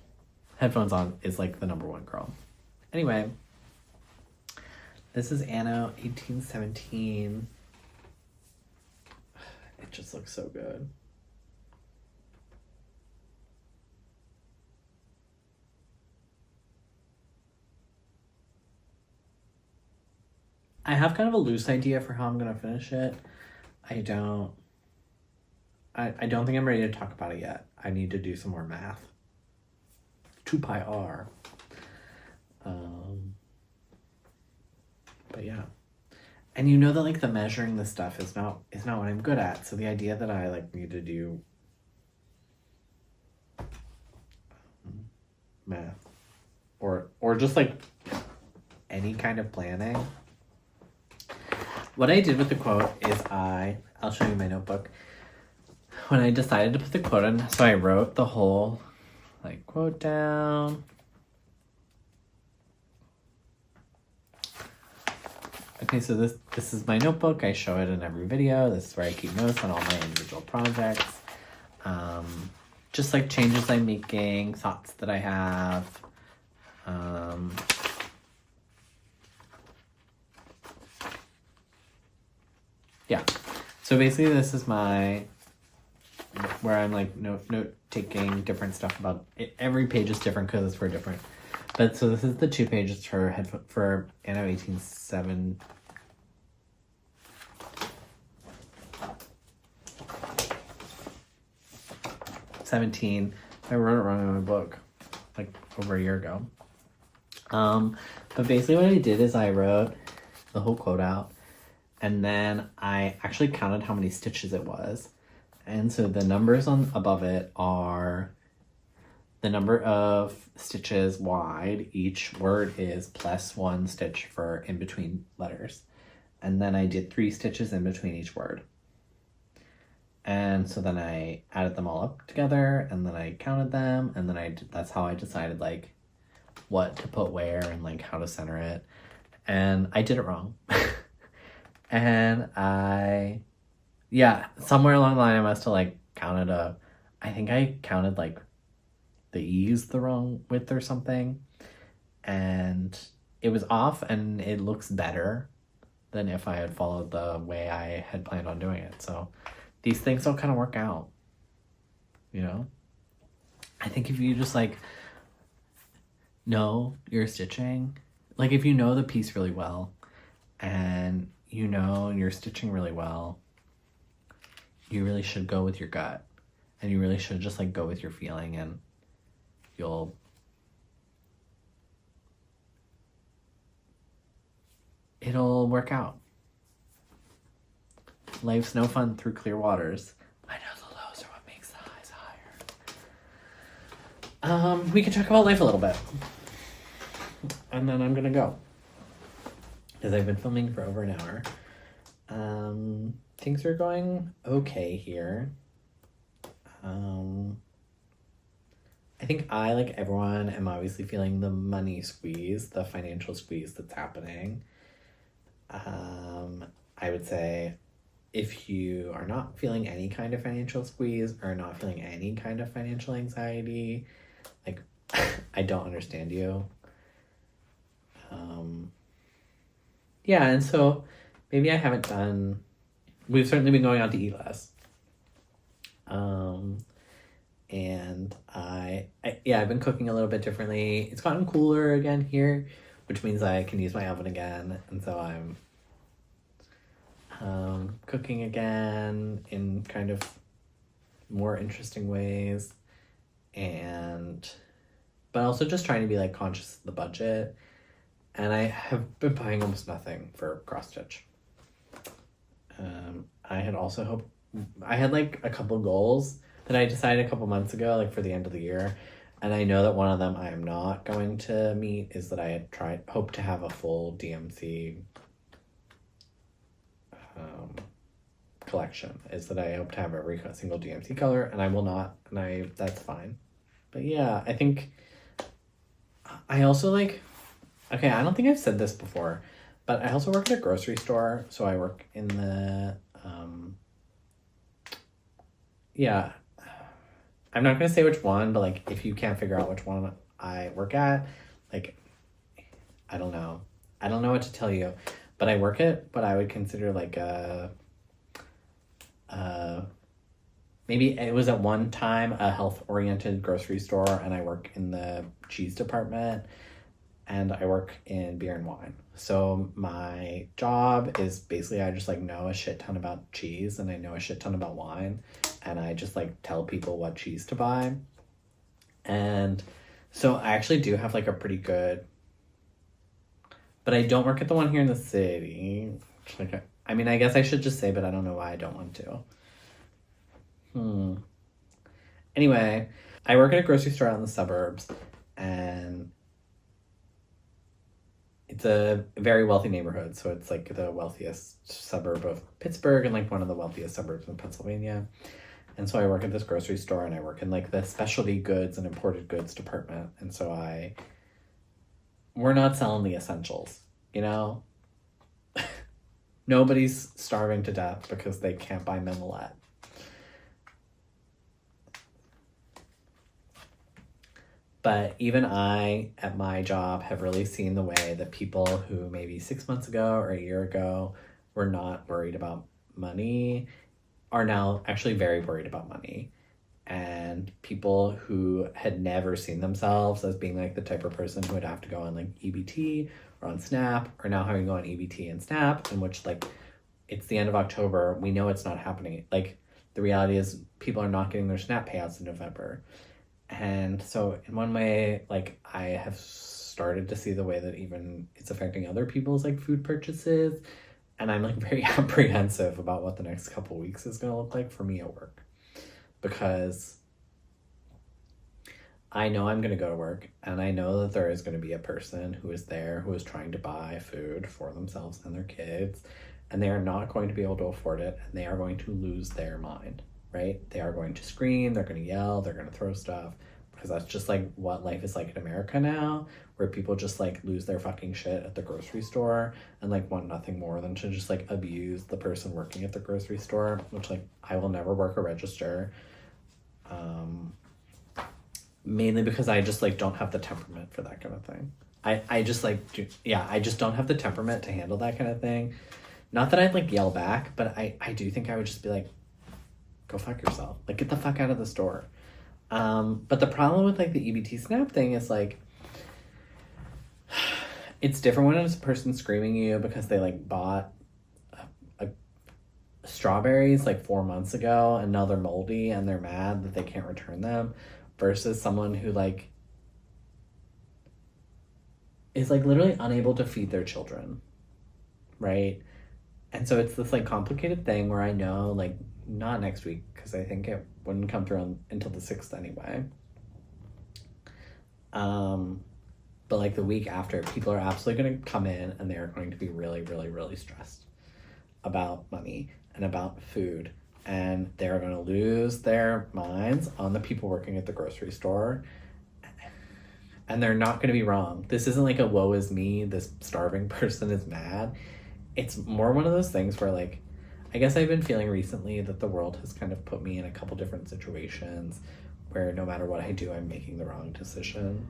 Headphones On is like the #1 girl. Anyway, this is ANNO 1817. It just looks so good. I have kind of a loose idea for how I'm gonna finish it. I don't think I'm ready to talk about it yet. I need to do some more math. 2 pi r. But yeah. And you know that like the measuring this stuff is not what I'm good at. So the idea that I like need to do math or just like any kind of planning. What I did with the quote is I'll show you my notebook. When I decided to put the quote in, so I wrote the whole like quote down. Okay, so this is my notebook. I show it in every video. This is where I keep notes on all my individual projects. Just like changes I'm making, thoughts that I have. Yeah, so basically this is my, where I'm like note taking different stuff about it. Every page is different because it's for different. But so this is the 2 pages for headphone for ANNO 18/7. I wrote it wrong in my book, like over a year ago. But basically what I did is I wrote the whole quote out, and then I actually counted how many stitches it was. And so the numbers on above it are the number of stitches wide. Each word is plus 1 stitch for in between letters. And then I did 3 stitches in between each word. And so then I added them all up together, and then I counted them, and then that's how I decided like what to put where and like how to center it. And I did it wrong. And somewhere along the line I must have like counted I think I counted like the E's the wrong width or something. And it was off, and it looks better than if I had followed the way I had planned on doing it. So these things all kind of work out, you know? I think if you just like know your stitching, like if you know the piece really well and you know you're stitching really well, you really should go with your gut, and you really should just like go with your feeling, and it'll work out. Life's no fun through clear waters. I know the lows are what makes the highs higher. We can talk about life a little bit. And then I'm gonna go, because I've been filming for over an hour. Things are going okay here. I think I, like everyone, am obviously feeling the money squeeze, the financial squeeze that's happening. I would say if you are not feeling any kind of financial squeeze or not feeling any kind of financial anxiety, like, I don't understand you. Yeah, and so maybe I haven't done, we've certainly been going out to eat less. And I've been cooking a little bit differently. It's gotten cooler again here, which means I can use my oven again. And so I'm cooking again in kind of more interesting ways. But also just trying to be like conscious of the budget. And I have been buying almost nothing for cross stitch. I had also hoped, I had like a couple goals that I decided a couple months ago, like for the end of the year. And I know that one of them I am not going to meet is that I had hoped to have a full DMC collection, is that I hope to have every single DMC color, and I will not, and that's fine. But yeah, I think I also like, okay, I don't think I've said this before, but I also work at a grocery store. So I work in the, I'm not going to say which one, but like, if you can't figure out which one I work at, like, I don't know what to tell you, but I work at what I would consider like maybe it was at one time a health-oriented grocery store, and I work in the cheese department, and I work in beer and wine. So my job is basically I just like know a shit ton about cheese, and I know a shit ton about wine, and I just like tell people what cheese to buy. And so I actually do have like a pretty good, but I don't work at the one here in the city. Like, I mean, I guess I should just say, but I don't know why I don't want to. Anyway, I work at a grocery store out in the suburbs, and it's a very wealthy neighborhood. So it's like the wealthiest suburb of Pittsburgh and like one of the wealthiest suburbs in Pennsylvania. And so I work at this grocery store, and I work in like the specialty goods and imported goods department. And so we're not selling the essentials, you know? Nobody's starving to death because they can't buy Mimolette. But even I, at my job, have really seen the way that people who maybe 6 months ago or a year ago were not worried about money are now actually very worried about money. And people who had never seen themselves as being like the type of person who would have to go on like EBT or on SNAP are now having to go on EBT and SNAP, in which like it's the end of October. We know it's not happening. Like the reality is people are not getting their SNAP payouts in November. And so in one way, like I have started to see the way that even it's affecting other people's like food purchases. And I'm like very apprehensive about what the next couple weeks is going to look like for me at work. Because I know I'm going to go to work, and I know that there is going to be a person who is there who is trying to buy food for themselves and their kids, and they are not going to be able to afford it, and they are going to lose their mind, right? They are going to scream, they're going to yell, they're going to throw stuff, because that's just like what life is like in America now, where people just like lose their fucking shit at the grocery store and like want nothing more than to just like abuse the person working at the grocery store, which like I will never work a register. Mainly because I just like don't have the temperament for that kind of thing. I just like, I just don't have the temperament to handle that kind of thing. Not that I'd like yell back, but I do think I would just be like, go fuck yourself. Like get the fuck out of the store. But the problem with like the EBT SNAP thing is like, it's different when it's a person screaming at you because they like bought strawberries like 4 months ago and now they're moldy and they're mad that they can't return them, versus someone who like is like literally unable to feed their children, right? And so it's this like complicated thing where I know like not next week, because I think it wouldn't come through until the 6th anyway, but like the week after, people are absolutely going to come in and they are going to be really, really, really stressed about money and about food, and they're going to lose their minds on the people working at the grocery store. And they're not going to be wrong. This isn't like a woe is me, this starving person is mad. It's more one of those things where like, I guess I've been feeling recently that the world has kind of put me in a couple different situations where no matter what I do, I'm making the wrong decision.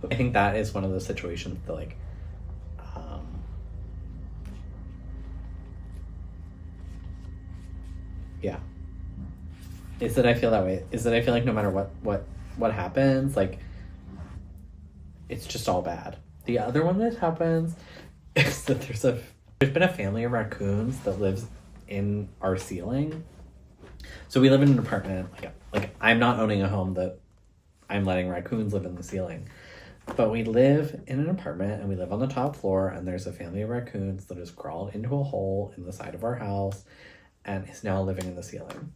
I think that is one of those situations that like, is that I feel that way. Is that I feel like no matter what happens, like it's just all bad. The other one that happens is that there's been a family of raccoons that lives in our ceiling. So we live in an apartment. Like I'm not owning a home that I'm letting raccoons live in the ceiling. But we live in an apartment and we live on the top floor, and there's a family of raccoons that has crawled into a hole in the side of our house and is now living in the ceiling.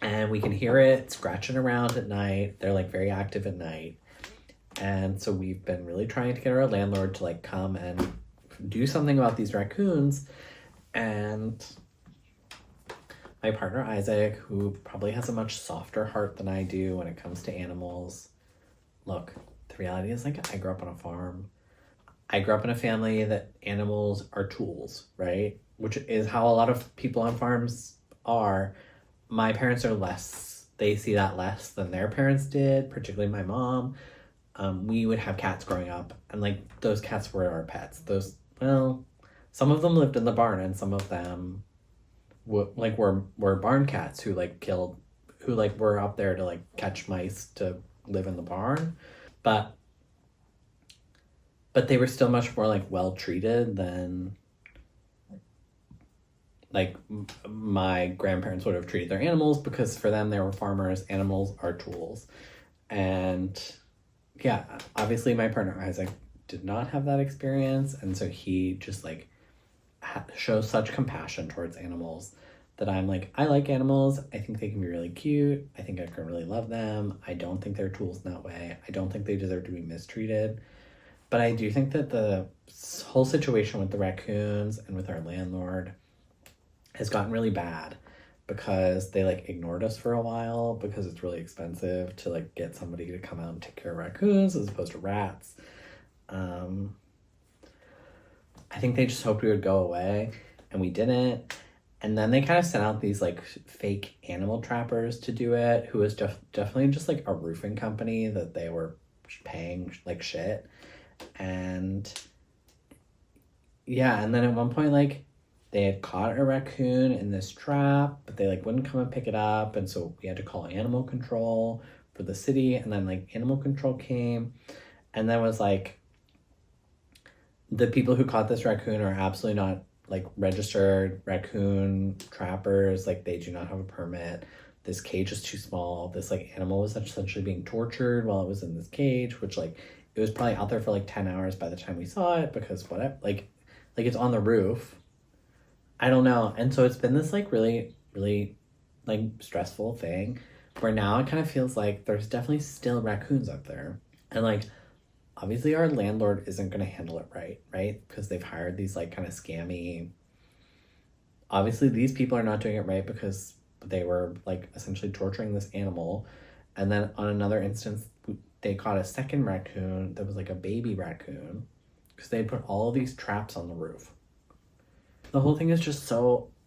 And we can hear it scratching around at night. They're like very active at night. And so we've been really trying to get our landlord to like come and do something about these raccoons. And my partner Isaac, who probably has a much softer heart than I do when it comes to animals. Look, the reality is like I grew up on a farm. I grew up in a family that animals are tools, right? Which is how a lot of people on farms are. My parents are less, they see that less than their parents did, particularly my mom. We would have cats growing up, and like those cats were our pets. Some of them lived in the barn, and some of them were barn cats who were up there to like catch mice to live in the barn. But they were still much more like well treated than like my grandparents would have treated their animals, because for them they were farmers. Animals are tools. And yeah, obviously my partner Isaac did not have that experience, and so he just like shows such compassion towards animals that I'm like, I like animals. I think they can be really cute. I think I can really love them. I don't think they're tools in that way. I don't think they deserve to be mistreated. But I do think that the whole situation with the raccoons and with our landlord has gotten really bad because they like ignored us for a while because it's really expensive to like get somebody to come out and take care of raccoons as opposed to rats. I think they just hoped we would go away, and we didn't. And then they kind of sent out these like fake animal trappers to do it, who was definitely just like a roofing company that they were paying like shit. And yeah, and then at one point like they had caught a raccoon in this trap, but they like wouldn't come and pick it up, and so we had to call animal control for the city, and then like animal control came, and then was like, the people who caught this raccoon are absolutely not like registered raccoon trappers. Like they do not have a permit. This cage is too small. This like animal was essentially being tortured while it was in this cage, which like it was probably out there for like 10 hours by the time we saw it, because what like it's on the roof. I don't know. And so it's been this like really, really like stressful thing where now it kind of feels like there's definitely still raccoons up there. And like, obviously our landlord isn't going to handle it right? Because they've hired these like kind of scammy, obviously these people are not doing it right because they were like essentially torturing this animal. And then on another instance, they caught a second raccoon that was like a baby raccoon because they put all of these traps on the roof. The whole thing is just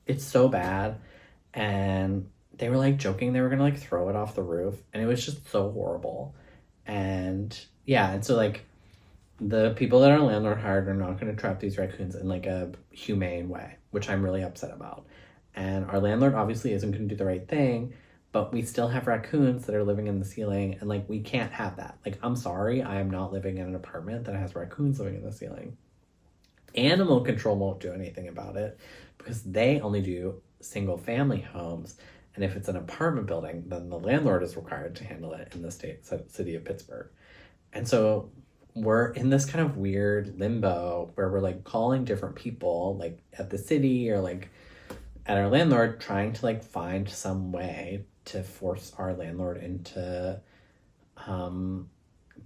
it's so bad. And they were like joking they were going to like throw it off the roof. And it was just so horrible. And yeah, and so like the people that our landlord hired are not going to trap these raccoons in like a humane way, which I'm really upset about. And our landlord obviously isn't going to do the right thing, but we still have raccoons that are living in the ceiling, and like we can't have that. Like, I'm sorry, I am not living in an apartment that has raccoons living in the ceiling. Animal control won't do anything about it because they only do single family homes. And if it's an apartment building, then the landlord is required to handle it in the city of Pittsburgh. And so we're in this kind of weird limbo where we're like calling different people like at the city or like at our landlord, trying to like find some way to force our landlord into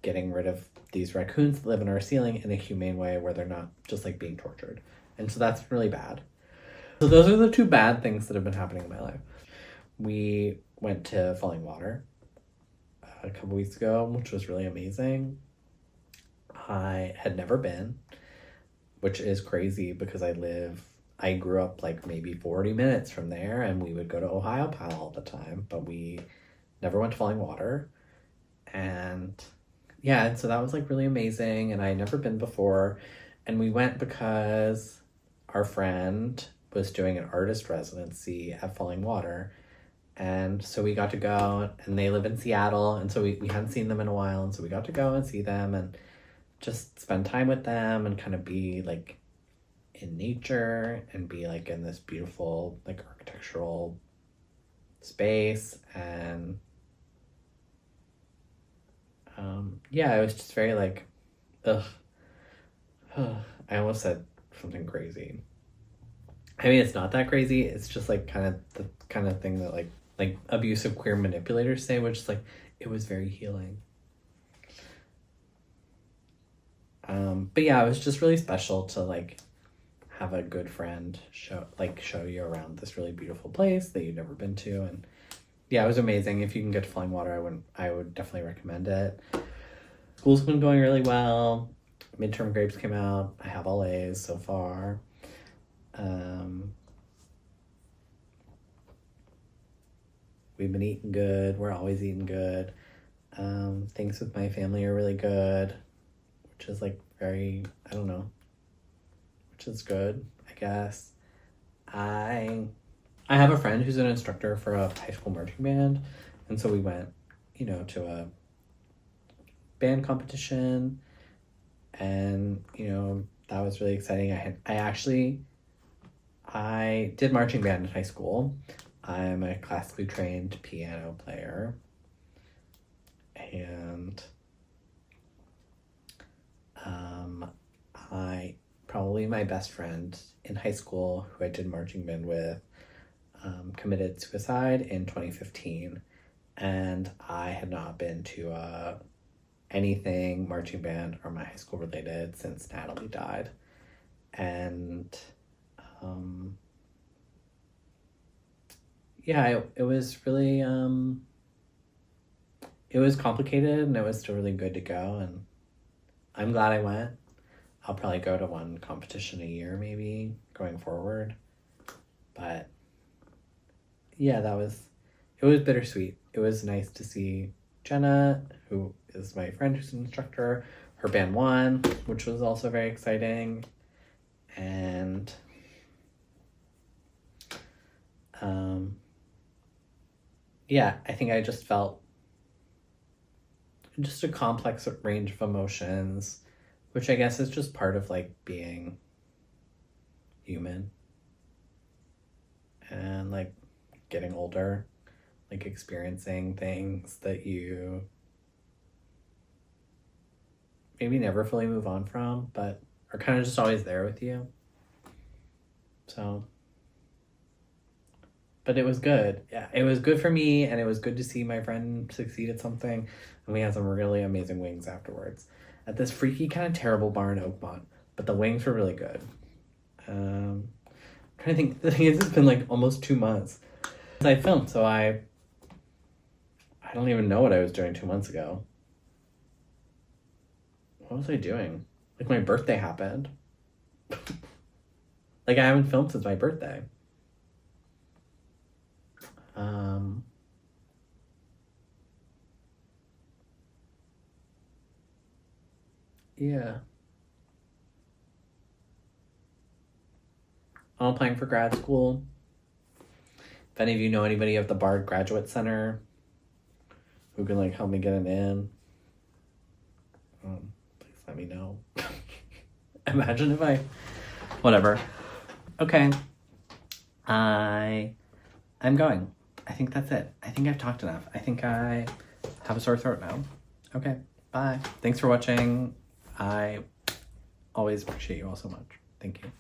getting rid of these raccoons that live in our ceiling in a humane way where they're not just like being tortured. And so that's really bad. So those are the two bad things that have been happening in my life. We went to Falling Water a couple weeks ago, which was really amazing. I had never been, which is crazy because I grew up like maybe 40 minutes from there, and we would go to Ohio Pal all the time, but we never went to Falling Water. And yeah, and so that was like really amazing, and I had never been before. And we went because our friend was doing an artist residency at Falling Water. And so we got to go, and they live in Seattle, and so we hadn't seen them in a while, and so we got to go and see them and just spend time with them and kind of be like in nature and be like in this beautiful like architectural space. And yeah, it was just very like, ugh. I almost said something crazy. I mean, it's not that crazy. It's just like kind of the kind of thing that like abusive queer manipulators say, which is like, it was very healing. But yeah, it was just really special to like have a good friend show you around this really beautiful place that you've never been to. And yeah, it was amazing. If you can get to Falling Water, I would definitely recommend it. School's been going really well. Midterm grades came out. I have all A's so far. We've been eating good. We're always eating good. Things with my family are really good, which is like very, I don't know, which is good, I guess. I have a friend who's an instructor for a high school marching band, and so we went, to a band competition, and, that was really exciting. I did marching band in high school. I'm a classically trained piano player, and probably my best friend in high school who I did marching band with committed suicide in 2015, and I had not been to a anything marching band or my high school related since Natalie died. And yeah, it was really it was complicated, and it was still really good to go, and I'm glad I went. I'll probably go to one competition a year maybe going forward. But yeah, it was bittersweet. It was nice to see Jenna, who is my friend who's an instructor. Her band won, which was also very exciting. And yeah, I think I just felt just a complex range of emotions, which I guess is just part of like being human and like getting older, like experiencing things that you maybe never fully move on from, but are kind of just always there with you. So, but it was good. Yeah, it was good for me, and it was good to see my friend succeed at something, and we had some really amazing wings afterwards at this freaky kind of terrible bar in Oakmont, but the wings were really good. I'm trying to think. The thing is, it's been like almost 2 months since I filmed, so I don't even know what I was doing 2 months ago. What was I doing? Like, my birthday happened. Like, I haven't filmed since my birthday. Yeah. I'm applying for grad school. If any of you know anybody at the Bard Graduate Center who can, like, help me get an in, please let me know. Imagine if whatever. Okay. I'm going. I think that's it. I think I've talked enough. I think I have a sore throat now. Okay. Bye. Thanks for watching. I always appreciate you all so much. Thank you.